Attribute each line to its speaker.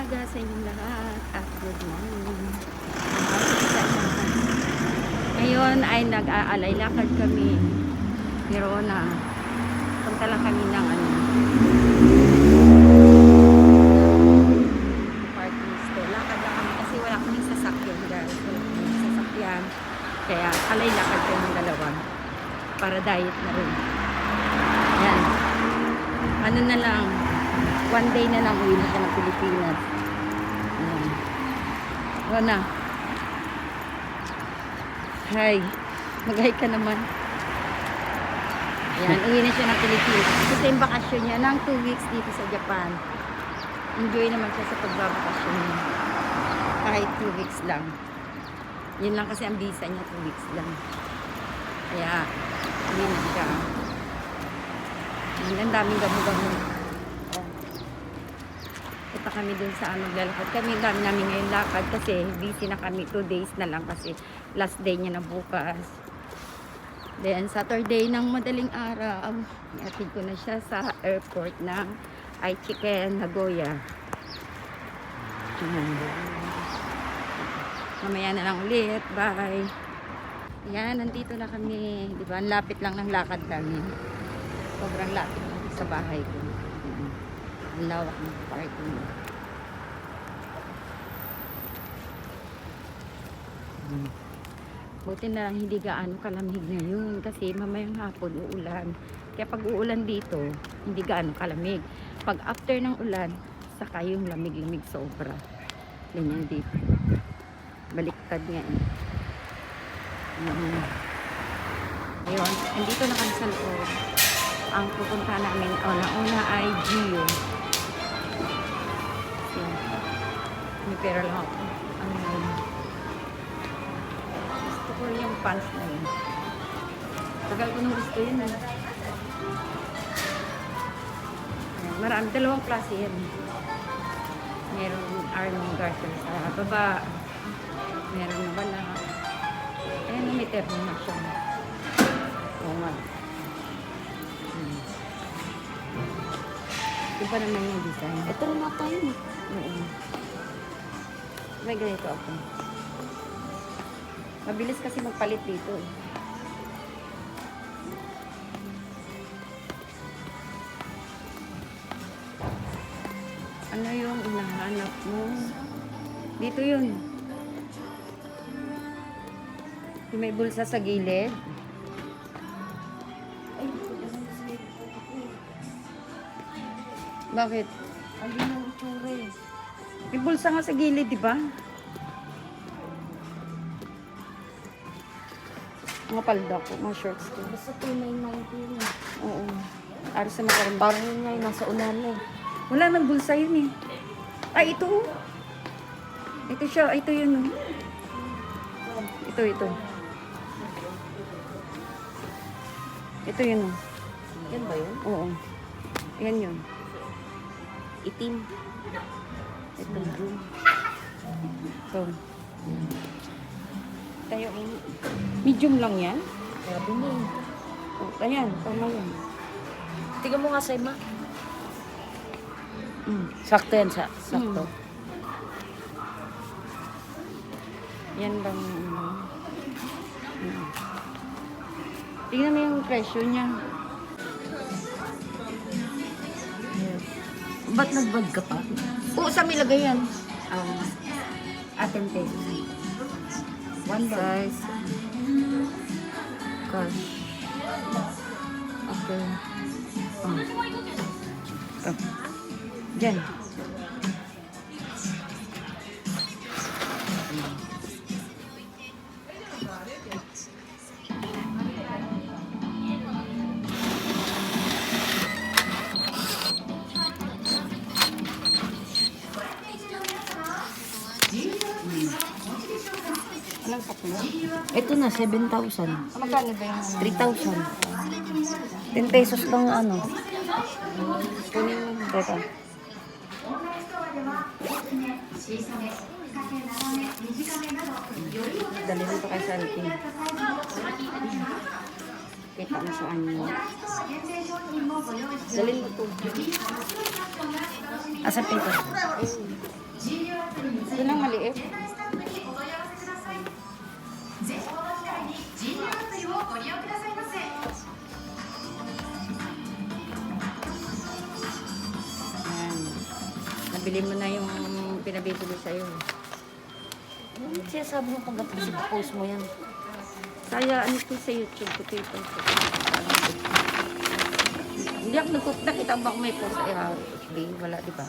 Speaker 1: umaga sa inyong lahat at good morning. Ngayon ay nag-aalay lakad kami ni Rona. Punta lang kami ng parking store. Lakad lang kami kasi wala kaming sasakyan guys. Wala kaming sasakyan. Kaya alay lakad kami ng dalawa para diet na rin. Yan. Ano na lang, one day na lang uwi na siya ng Pilipinas. Ayan. Rona. Hi. Mag-hi ka naman. Ayan, uwi na siya ng Pilipinas. Kasi yung bakasyon niya ng 2 weeks dito sa Japan. Enjoy naman siya sa pagbabakasyon niya. Kahit 2 weeks lang. Yun lang kasi ang visa niya, 2 weeks lang. Kaya, uwi na siya. Ang daming gamo-gamo. Punta kami dun sa maglalakad. Kami dami namin ngayon lakad kasi busy na kami. 2 days na lang kasi last day niya na bukas. Then Saturday ng madaling araw, iatid ko na siya sa airport ng Aichiken, Nagoya. Mamaya na lang ulit. Bye. Yan, nandito na kami. Diba? Ang lapit lang ng lakad kami. Sobrang lapit sa bahay ko. Ang lawak ng parking. Buti na lang hindi gaano kalamig ngayon kasi mamayang hapon uulan. Kaya pag uulan dito, hindi gaano kalamig. Pag after ng ulan, saka yung lamig-lamig sobra. Ganyan dito. Baliktad nga eh. Ayun, andito na kami sa loob. Ang pupunta namin, una ay Gio. May pera lang ako. Gusto ko yung pants na yun. Tagal ko nung gusto yun. Marami, dalawang klase yan. Merong Arnold Garter sa baba. Meron na wala. Ayan, may termo na siya. Oo nga. Iba naman yung design. Ito rin ata yun. Oo. May ganito ako. Mabilis kasi magpalit dito. Ano yung inahanap mo? Dito yun. Yung may bulsa sa gilid. Bakit?
Speaker 2: Ang ginang itsura eh.
Speaker 1: May bulsa nga sa gilid, di ba? Mga palda ko, mga shorts ko.
Speaker 2: Basta 2,990 eh.
Speaker 1: Oo. Para sa makarang.
Speaker 2: Parang yun nga yung nasa unahan eh.
Speaker 1: Wala nang bulsa yun eh. Ay, ito. Ito siya. Ito yun. Ito. Ito yun.
Speaker 2: Yan ba yun?
Speaker 1: Oo. Yan yun.
Speaker 2: Itim.
Speaker 1: Ito. So. Tayo. Medium lang yan.
Speaker 2: Grabe niya eh.
Speaker 1: Oh, ayan. Tama yan.
Speaker 2: Tingnan mo nga sa ima. Sakto yan sa. Sakto.
Speaker 1: Yan bang tingnan mo yung presyo niya.
Speaker 2: Ba't nagbag ka pa?
Speaker 1: Oo, sa milagay yan. Atin pesos. One size. Cash. Okay. Ito. Diyan. Anong kapula?
Speaker 2: Ito na, 7,000.
Speaker 1: Magkano ba yung
Speaker 2: 3,000. 10 pesos lang ano.
Speaker 1: kunin mo? Teka. Dali mo ito kay Santi. Kita mo sa anyo. Dalhin mo ito.
Speaker 2: Asa paper?
Speaker 1: Yun ang maliit. Yan. Nabili mo na yung pinabibili sa'yo.
Speaker 2: Siya sabi mo pag post mo yan.
Speaker 1: Kaya ano ito sa YouTube ko ito. Hindi ako nakita ba kung may post ay wala, di ba?